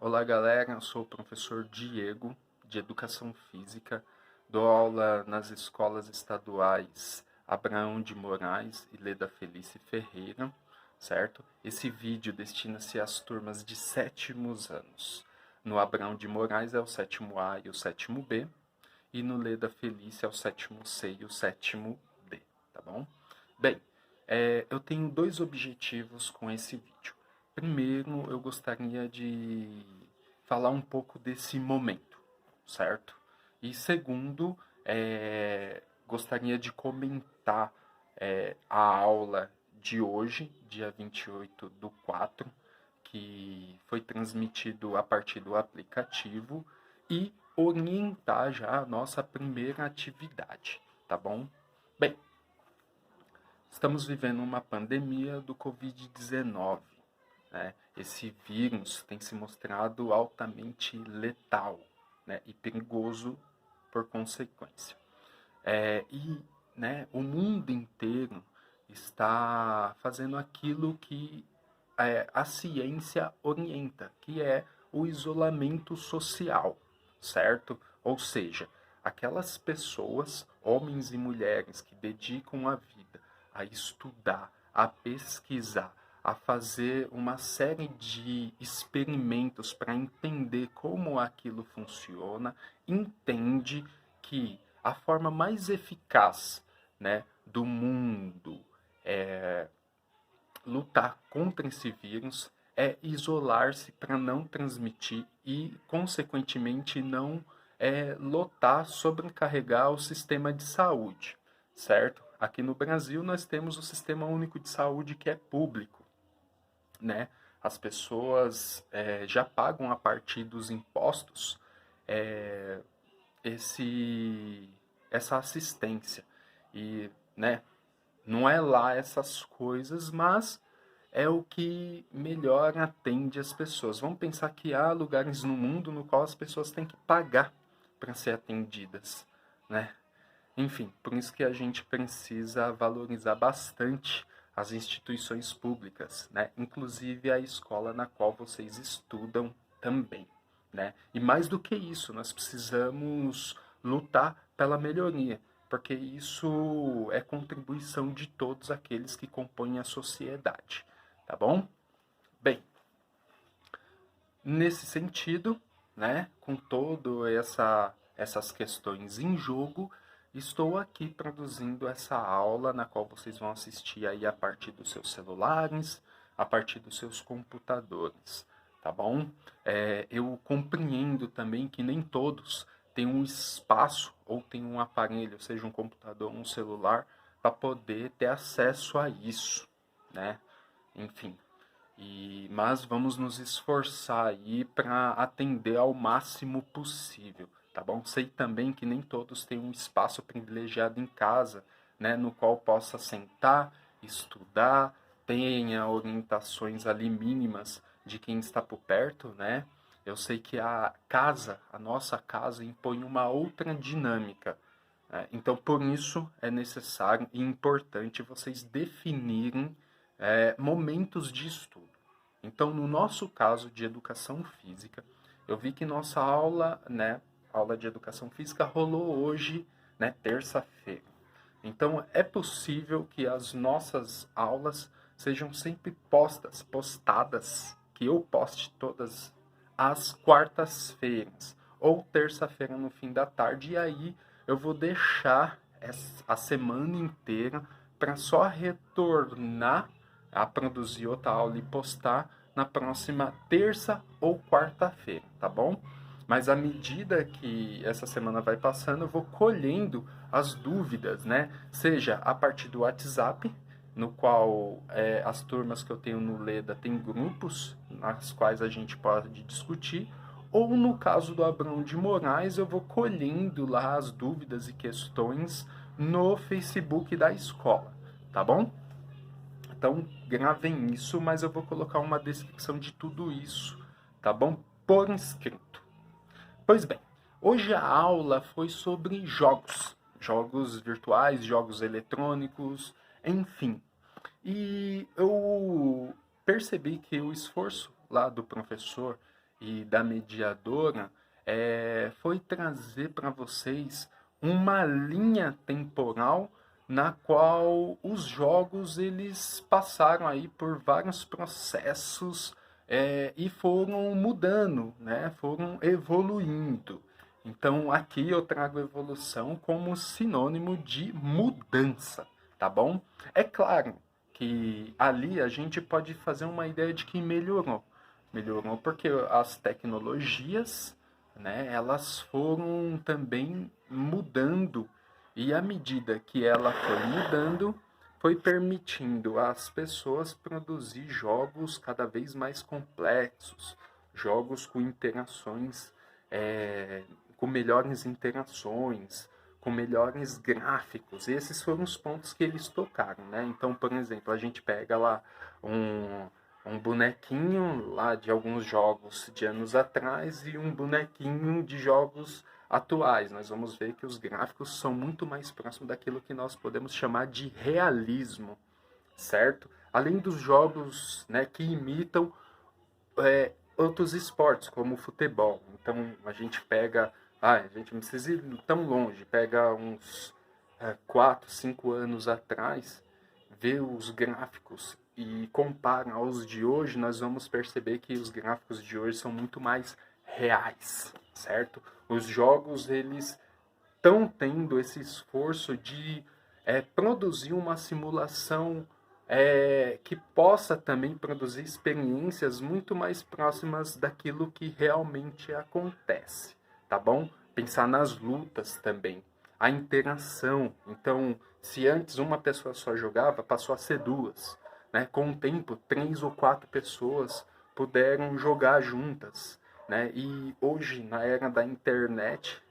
Olá, galera. Eu sou o professor Diego, de Educação Física. Dou aula nas escolas estaduais Abraão de Moraes e Leda Felice Ferreira, certo? Esse vídeo destina-se às turmas de sétimos anos. No Abraão de Moraes é o sétimo A e o sétimo B, e no Leda Felice é o sétimo C e o sétimo D, tá bom? Bem, eu tenho dois objetivos com esse vídeo. Primeiro, eu gostaria de falar um pouco desse momento, certo? E segundo, gostaria de comentar a aula de hoje, dia 28/4, que foi transmitido a partir do aplicativo, e orientar já a nossa primeira atividade, tá bom? Bem, estamos vivendo uma pandemia do Covid-19, né? Esse vírus tem se mostrado altamente letal, né? E perigoso por consequência. E, né, o mundo inteiro está fazendo aquilo que a ciência orienta, que é o isolamento social, certo? Ou seja, aquelas pessoas, homens e mulheres, que dedicam a vida a estudar, a pesquisar, a fazer uma série de experimentos para entender como aquilo funciona, entende que a forma mais eficaz, né, do mundo lutar contra esse vírus é isolar-se para não transmitir e, consequentemente, não lotar, sobrecarregar o sistema de saúde, certo? Aqui no Brasil nós temos o Sistema Único de Saúde, que é público, né? As pessoas já pagam a partir dos impostos é, esse, essa assistência. E, né, não é lá essas coisas, mas é o que melhor atende as pessoas. Vamos pensar que há lugares no mundo no qual as pessoas têm que pagar para ser atendidas, né? Enfim, por isso que a gente precisa valorizar bastante as instituições públicas, né? Inclusive a escola na qual vocês estudam também, né? E mais do que isso, nós precisamos lutar pela melhoria, porque isso é contribuição de todos aqueles que compõem a sociedade, tá bom? Bem, nesse sentido, né, com todo essas questões em jogo, estou aqui produzindo essa aula na qual vocês vão assistir aí a partir dos seus celulares, a partir dos seus computadores, tá bom? Eu compreendo também que nem todos têm um espaço ou têm um aparelho, seja um computador ou um celular, para poder ter acesso a isso, né? Enfim, mas vamos nos esforçar aí para atender ao máximo possível, tá bom? Sei também que nem todos têm um espaço privilegiado em casa, né, no qual possa sentar, estudar, tenha orientações ali mínimas de quem está por perto, né? Eu sei que a nossa casa impõe uma outra dinâmica, né? Então, por isso é necessário e importante vocês definirem momentos de estudo. Então, no nosso caso de educação física, eu vi que nossa aula, né, aula de educação física rolou hoje, né, terça-feira. Então, é possível que as nossas aulas sejam sempre postadas, que eu poste todas às quartas-feiras ou terça-feira no fim da tarde, e aí eu vou deixar a semana inteira para só retornar a produzir outra aula e postar na próxima terça ou quarta-feira, tá bom? Mas à medida que essa semana vai passando, eu vou colhendo as dúvidas, né? Seja a partir do WhatsApp, no qual as turmas que eu tenho no Leda tem grupos nas quais a gente pode discutir, ou no caso do Abrão de Moraes, eu vou colhendo lá as dúvidas e questões no Facebook da escola, tá bom? Então gravem isso, mas eu vou colocar uma descrição de tudo isso, tá bom? Por inscrito. Pois bem, hoje a aula foi sobre jogos, jogos virtuais, jogos eletrônicos, enfim. E eu percebi que o esforço lá do professor e da mediadora foi trazer para vocês uma linha temporal na qual os jogos eles passaram aí por vários processos e foram mudando, né? Foram evoluindo. Então aqui eu trago evolução como sinônimo de mudança, tá bom? É claro que ali a gente pode fazer uma ideia de que melhorou. Melhorou porque as tecnologias, né, elas foram também mudando e à medida que ela foi mudando, foi permitindo às pessoas produzir jogos cada vez mais complexos, jogos com interações, é, com melhores interações, com melhores gráficos. Esses foram os pontos que eles tocaram, né? Então, por exemplo, a gente pega lá um bonequinho lá de alguns jogos de anos atrás e um bonequinho de jogos atuais. Nós vamos ver que os gráficos são muito mais próximos daquilo que nós podemos chamar de realismo, certo? Além dos jogos, né, que imitam outros esportes, como o futebol. Então a gente pega, a gente não precisa ir tão longe, pega uns 4, 5 anos atrás, vê os gráficos e compara aos de hoje, nós vamos perceber que os gráficos de hoje são muito mais reais, certo? Os jogos, eles estão tendo esse esforço de produzir uma simulação que possa também produzir experiências muito mais próximas daquilo que realmente acontece, tá bom? Pensar nas lutas também, a interação. Então, se antes uma pessoa só jogava, passou a ser duas, né? Com o tempo, 3 ou 4 pessoas puderam jogar juntas, né? E hoje, na era da internet,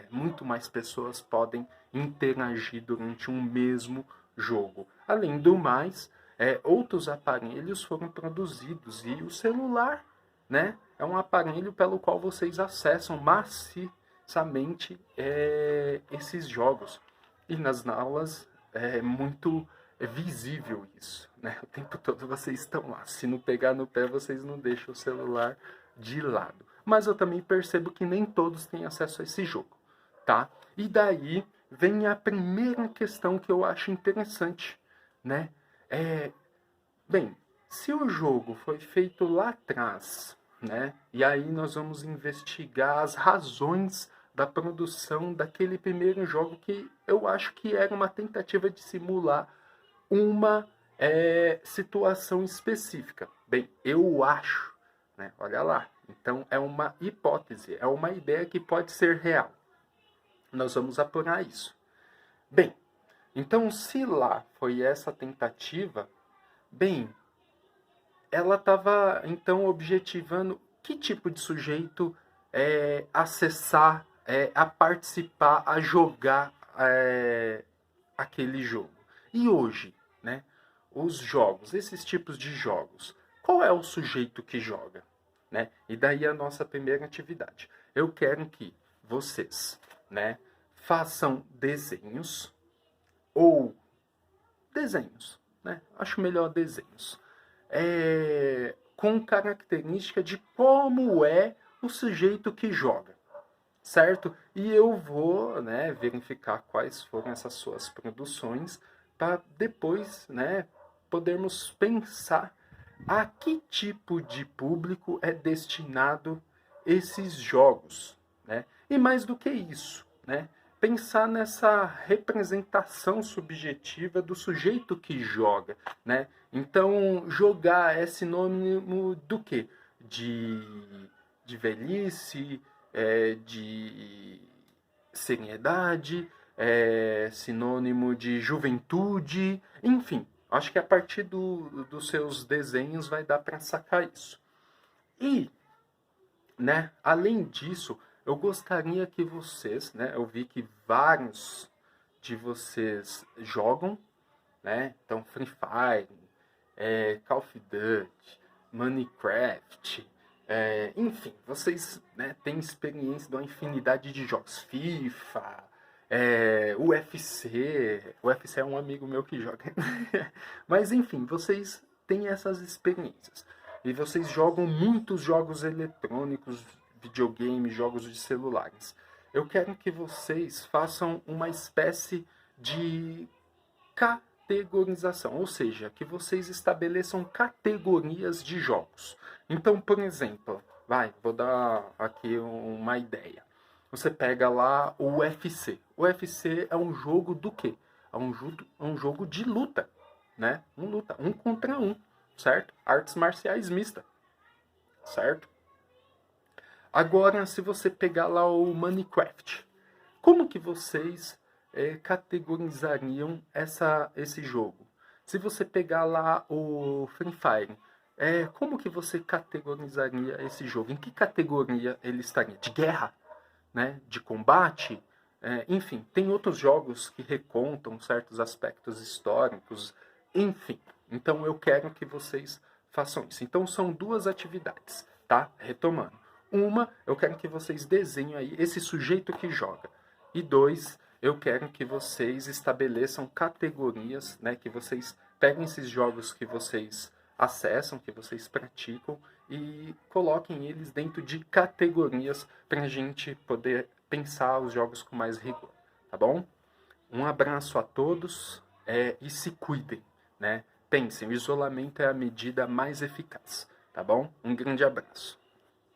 muito mais pessoas podem interagir durante um mesmo jogo. Além do mais, outros aparelhos foram produzidos e o celular, né, é um aparelho pelo qual vocês acessam maciçamente esses jogos. E nas aulas é muito visível isso, né? O tempo todo vocês estão lá. Se não pegar no pé, vocês não deixam o celular de lado. Mas eu também percebo que nem todos têm acesso a esse jogo, tá? E daí vem a primeira questão que eu acho interessante, né? Bem, se o jogo foi feito lá atrás, né? E aí nós vamos investigar as razões da produção daquele primeiro jogo que eu acho que era uma tentativa de simular uma situação específica. Bem, eu acho, né? Olha lá. Então é uma hipótese, é uma ideia que pode ser real. Nós vamos apurar isso. Bem, então se lá foi essa tentativa, bem, ela estava então objetivando que tipo de sujeito acessar, a participar, a jogar aquele jogo. E hoje, né, os jogos, esses tipos de jogos, qual é o sujeito que joga? Né? E daí a nossa primeira atividade. Eu quero que vocês, né, façam desenhos ou desenhos, né? Acho melhor desenhos. Com característica de como é o sujeito que joga, certo? E eu vou, né, verificar quais foram essas suas produções para depois, né, podermos pensar a que tipo de público é destinado esses jogos, né? E mais do que isso, né? Pensar nessa representação subjetiva do sujeito que joga, né? Então, jogar é sinônimo do quê? De velhice, de seriedade, sinônimo de juventude, enfim. Acho que a partir dos seus desenhos vai dar para sacar isso. E, né, além disso, eu gostaria que vocês, né, eu vi que vários de vocês jogam, né? Então, Free Fire, Call of Duty, Minecraft, enfim, vocês, né, têm experiência de uma infinidade de jogos. FIFA, UFC. O UFC é um amigo meu que joga. Mas, enfim, vocês têm essas experiências. e vocês jogam muitos jogos eletrônicos, videogames, jogos de celulares. Eu quero que vocês façam uma espécie de categorização, ou seja, que vocês estabeleçam categorias de jogos. Então, por exemplo, vou dar aqui uma ideia. Você pega lá o UFC. O UFC é um jogo do quê? É um jogo de luta, né? Um contra um, certo? Artes marciais mista, certo? Agora, se você pegar lá o Minecraft, como que vocês categorizariam esse jogo? Se você pegar lá o Free Fire, como que você categorizaria esse jogo? Em que categoria ele estaria? De guerra? Né? De combate? Enfim, tem outros jogos que recontam certos aspectos históricos, enfim. Então eu quero que vocês façam isso. Então são duas atividades, tá? Retomando. Uma, eu quero que vocês desenhem aí esse sujeito que joga. E dois, eu quero que vocês estabeleçam categorias, né? Que vocês peguem esses jogos que vocês acessam, que vocês praticam e coloquem eles dentro de categorias para a gente poder pensar os jogos com mais rigor, tá bom? Um abraço a todos e se cuidem, né? Pensem, o isolamento é a medida mais eficaz, tá bom? Um grande abraço.